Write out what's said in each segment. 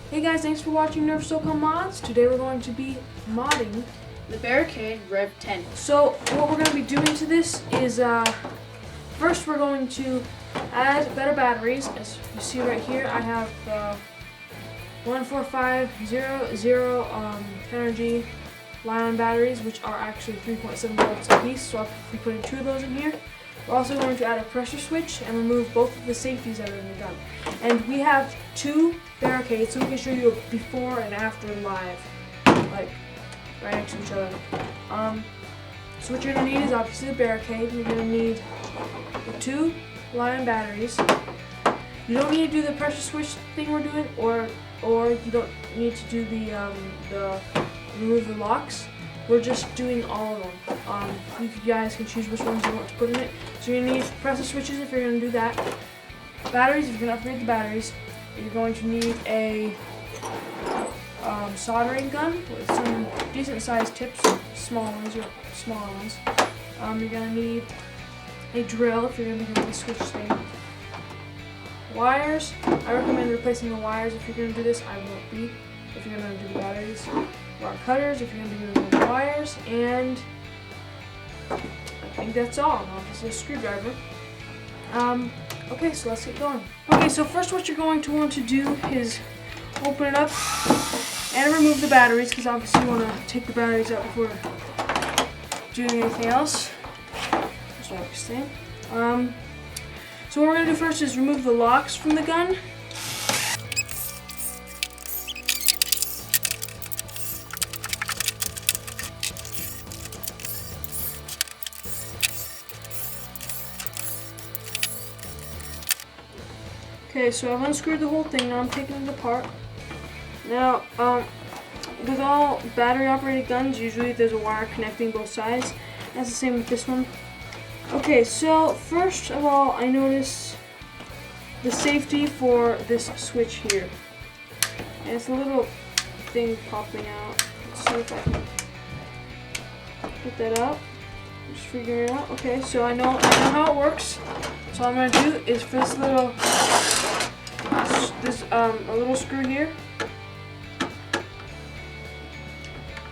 Hey guys, thanks for watching Nerf Socom mods. Today we're going to be modding the Barricade RV-10. So what we're going to be doing to this is first we're going to add better batteries. As you see right here, I have 14500 Tenergy Lion batteries, which are actually 3.7 volts a piece. So I'll be putting 2 of those in here. We're also going to add a pressure switch and remove both of the safeties that are in the gun. And we have 2 barricades, so we can show you a before and after live, like right next to each other. So what you're going to need is obviously the barricade. You're going to need the 2 Lion batteries. You don't need to do the pressure switch thing we're doing, or you don't need to do the remove the locks. We're just doing all of them. You guys can choose which ones you want to put in it. So you're going to need pressure switches if you're going to do that. Batteries, if you're going to upgrade the batteries. You're going to need a soldering gun with some decent sized tips, small ones or smaller ones. You're going to need a drill if you're going to be doing the switch thing. Wires, I recommend replacing the wires if you're going to do this. I won't be if you're going to do the batteries. Wire cutters if you're going to be doing the wires, and I think that's all. Obviously a screwdriver. Okay, so let's get going. Okay, so first what you're going to want to do is open it up and remove the batteries, because obviously you want to take the batteries out before doing anything else. That's what I was saying. So what we're going to do first is remove the locks from the gun. Okay, so I've unscrewed the whole thing. Now I'm taking it apart. Now, with all battery-operated guns, usually there's a wire connecting both sides. That's the same with this one. Okay, so first of all, I notice the safety for this switch here. And it's a little thing popping out. Let's see if I can put that out. Just figuring it out. Okay, so I know how it works. So all I'm going to do is for this little a little screw here.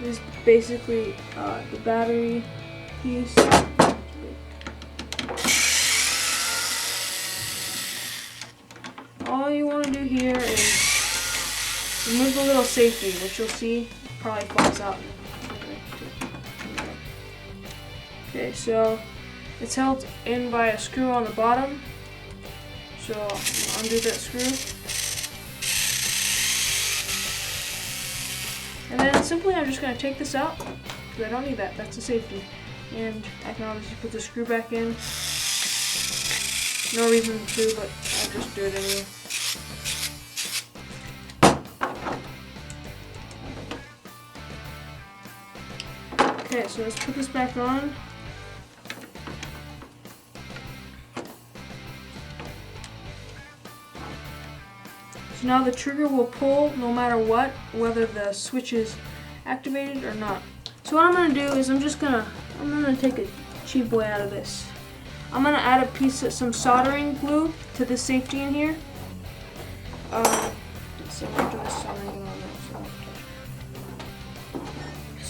This is basically the battery piece. All you want to do here is remove the little safety, which you'll see probably falls out. Okay, so it's held in by a screw on the bottom. So I'll undo that screw. And then simply I'm just going to take this out, because I don't need that, that's a safety. And I can obviously put the screw back in. No reason to, but I'll just do it anyway. Okay, so let's put this back on. So now the trigger will pull no matter what, whether the switch is activated or not. So what I'm going to do is I'm going to take a cheap boy out of this. I'm going to add a piece of some soldering glue to the safety in here. So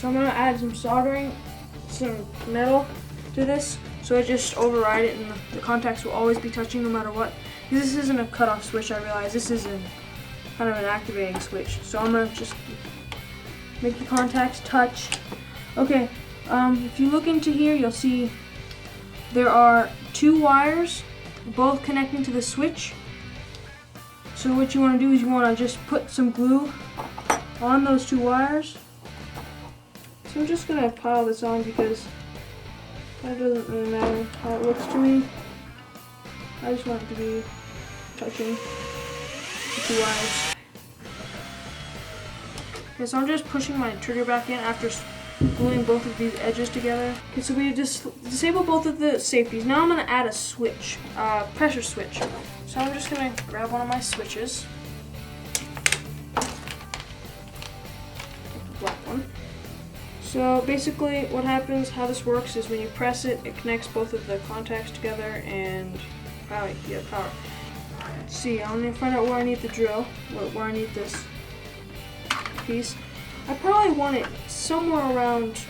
I'm going to add some metal to this, so I just override it, and the contacts will always be touching no matter what. This isn't a cutoff switch, I realize. This is kind of an activating switch. So I'm going to just make the contacts touch. Okay, if you look into here, you'll see there are 2 wires, both connecting to the switch. So what you want to do is you want to just put some glue on those 2 wires. So I'm just going to pile this on because that doesn't really matter how it looks to me. I just want it to be touching the 2 wires. Okay, so I'm just pushing my trigger back in after gluing both of these edges together. Okay, so we just disable both of the safeties. Now I'm going to add a switch, pressure switch. So I'm just going to grab one of my switches. The black one. So basically what happens, how this works is when you press it, it connects both of the contacts together and power. Let's see, I'm going to find out where I need the drill, where I need this piece. I probably want it somewhere around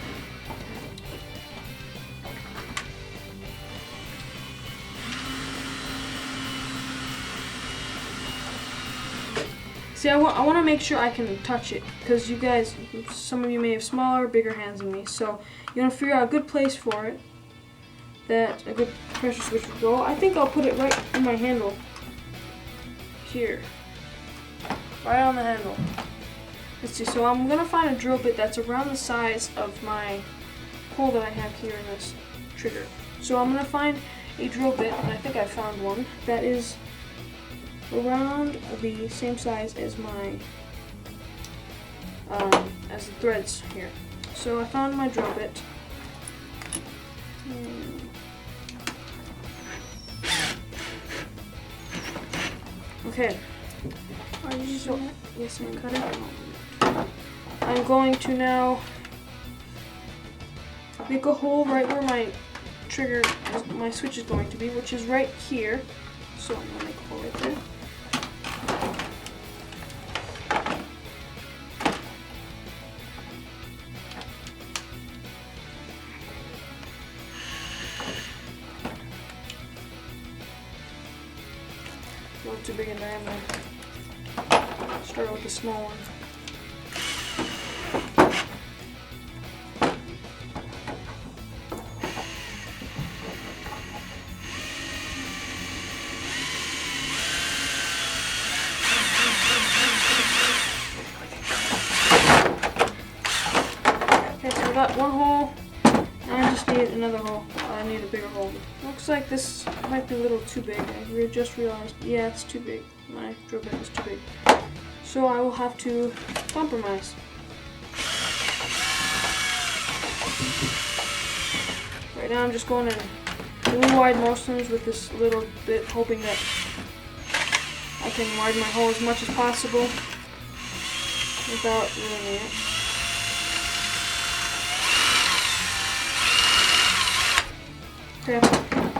see, I want to make sure I can touch it, because you guys, some of you may have smaller or bigger hands than me, so you want to figure out a good place for it, that a good pressure switch would go. I think I'll put it right in my handle. Here. Right on the handle. Let's see, so I'm going to find a drill bit that's around the size of my hole that I have here in this trigger. So I'm going to find a drill bit, and I think I found one, that is around the same size as my, as the threads here. So I found my drill bit. Okay. Are you using it? Yes, I'm cutting it. I'm going to now make a hole right where my trigger, my switch is going to be, which is right here. So I'm going to make a hole right there. A little too big in diameter. Start with the small one. Okay, so I got one hole. Now I just need another hole. I need a bigger hole. Looks like this might be a little too big. I just realized, yeah, it's too big. My drill bit is too big. So I will have to compromise. Right now I'm just going in really wide motions with this little bit, hoping that I can widen my hole as much as possible without ruining it. Okay,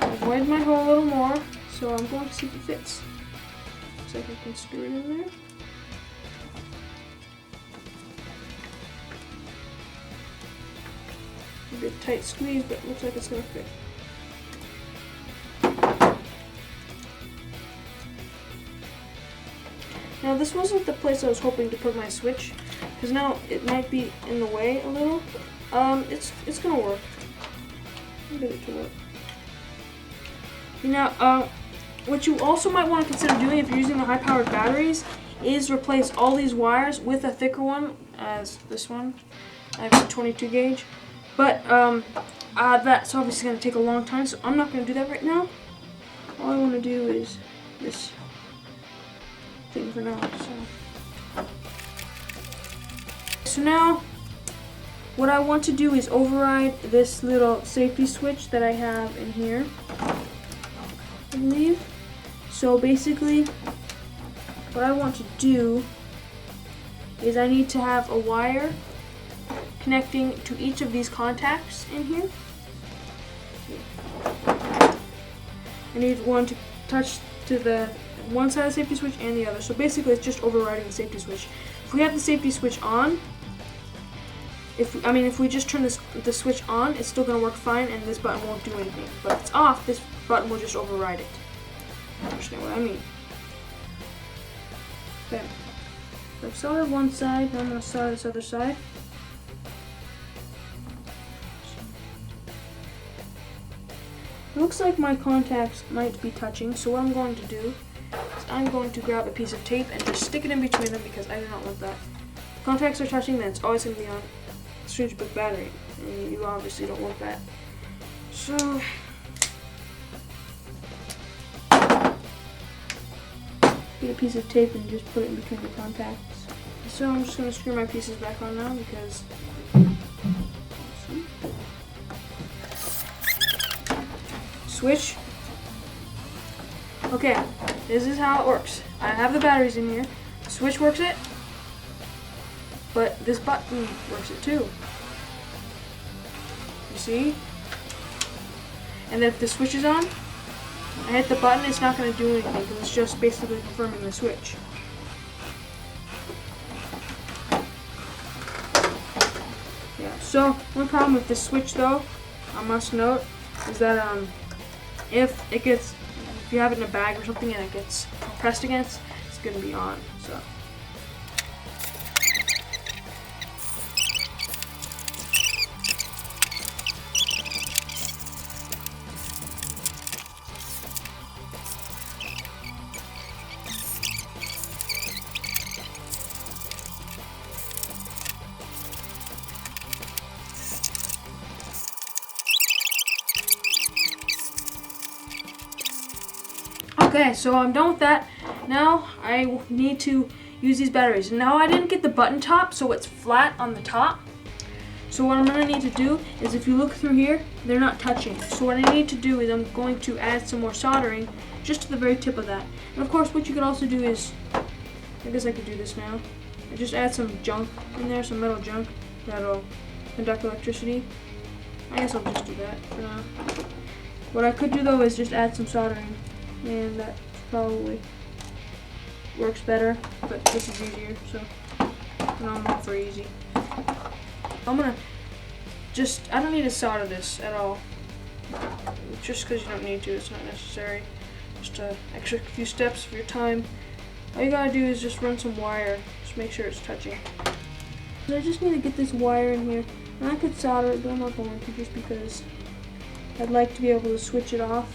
I've widened my hole a little more, so I'm going to see if it fits. Looks like I can screw it in there. A bit tight squeeze, but it looks like it's going to fit. Now this wasn't the place I was hoping to put my switch, because now it might be in the way a little. It's going to work. I'll get it to work. Now, what you also might want to consider doing if you're using the high-powered batteries is replace all these wires with a thicker one, as this one. I have a 22 gauge. But that's obviously going to take a long time, so I'm not going to do that right now. All I want to do is this thing for now. So now, what I want to do is override this little safety switch that I have in here, I believe. So basically, what I want to do is I need to have a wire connecting to each of these contacts in here. I need one to touch to the one side of the safety switch and the other. So basically it's just overriding the safety switch. If we have the safety switch on, if we just turn the switch on, it's still going to work fine and this button won't do anything. But if it's off, this button will just override it. Understand what I mean? Okay. So I've soldered one side, now I'm going to solder this other side. It looks like my contacts might be touching, so what I'm going to do is I'm going to grab a piece of tape and just stick it in between them because I do not want that. If contacts are touching, then it's always going to be on a strange big battery, and you obviously don't want that. So get a piece of tape and just put it in between the contacts. So I'm just going to screw my pieces back on now because switch. Okay, this is how it works. I have the batteries in here. The switch works it, but this button works it too. You see? And then if the switch is on, I hit the button, it's not going to do anything because it's just basically confirming the switch. Yeah, so one problem with this switch though, I must note, is that if you have it in a bag or something and it gets pressed against, it's gonna be on, so. Okay, so I'm done with that. Now I need to use these batteries. Now I didn't get the button top, so it's flat on the top. So what I'm gonna need to do is, if you look through here, they're not touching. So what I need to do is I'm going to add some more soldering just to the very tip of that. And of course, what you could also do is, I guess I could do this now. I just add some junk in there, some metal junk that'll conduct electricity. I guess I'll just do that for now. What I could do though is just add some soldering, and that probably works better, but this is easier, so no, I'm not for easy. I'm gonna I don't need to solder this at all, just because you don't need to, it's not necessary. Just an extra few steps of your time. All you gotta do is just run some wire, just make sure it's touching. I just need to get this wire in here, and I could solder it, but I'm not going to, just because I'd like to be able to switch it off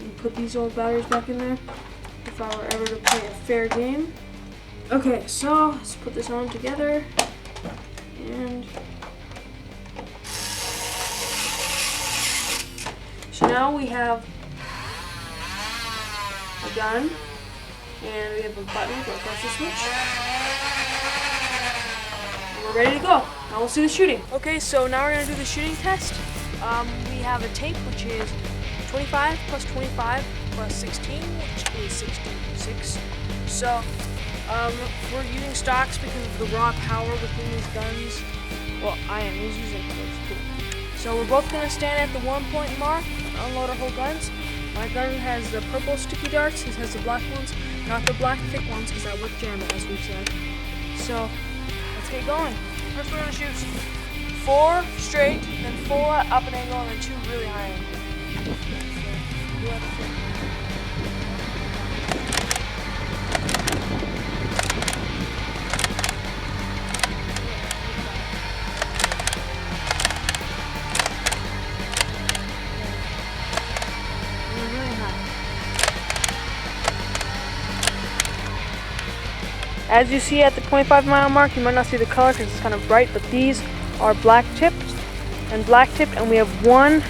and put these old batteries back in there if I were ever to play a fair game. Okay, so let's put this on together, and so now we have a gun, and we have a button for a pressure switch, and we're ready to go. Now we'll see the shooting. Okay, so now we're gonna do the shooting test. We have a tape, which is 25 plus 25 plus 16, which is 66. So we're using stocks because of the raw power within these guns. Well, I am. He's using those. So we're both going to stand at the 1 point mark, unload our whole guns. My gun has the purple sticky darts. His has the black ones, not the black thick ones, because that would jam it, as we've said. So let's get going. First we're going to shoot 4 straight, then 4 at up an angle, and then 2 really high angle. As you see at the 25-mile mark, you might not see the color because it's kind of bright, but these are black tipped, and we have 1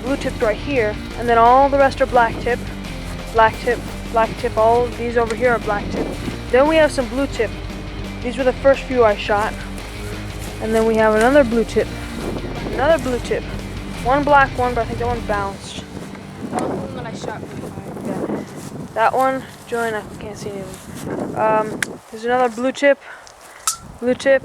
blue tipped right here, and then all the rest are black tip, black tip, black tip. All of these over here are black tip. Then we have some blue tip. These were the first few I shot, and then we have another blue tip, 1 black one, but I think that one bounced. That was the one that I shot really high. Yeah. That one, Julian, I can't see anything. There's another blue tip, blue tip,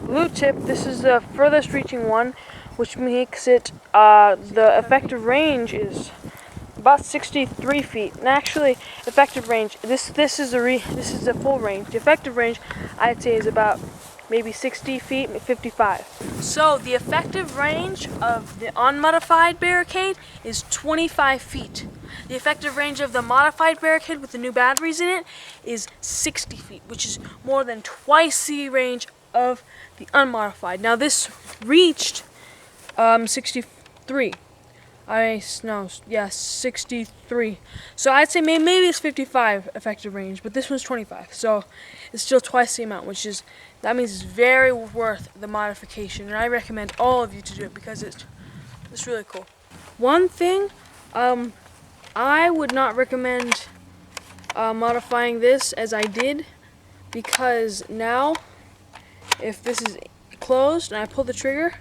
blue tip. This is the furthest reaching one, which makes it, the effective range is about 63 feet. And actually, effective range, this is the full range. The effective range, I'd say, is about maybe 60 feet, 55. So the effective range of the unmodified Barricade is 25 feet. The effective range of the modified Barricade with the new batteries in it is 60 feet, which is more than twice the range of the unmodified. Now this reached 63. 63. So I'd say maybe it's 55 effective range, but this one's 25. So it's still twice the amount, that means it's very worth the modification, and I recommend all of you to do it because it's really cool. One thing, I would not recommend modifying this as I did, because now if this is closed and I pull the trigger,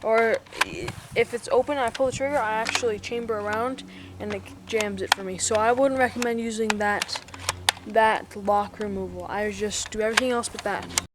or if it's open and I pull the trigger, I actually chamber around and it jams it for me. So I wouldn't recommend using that lock removal. I would just do everything else but that.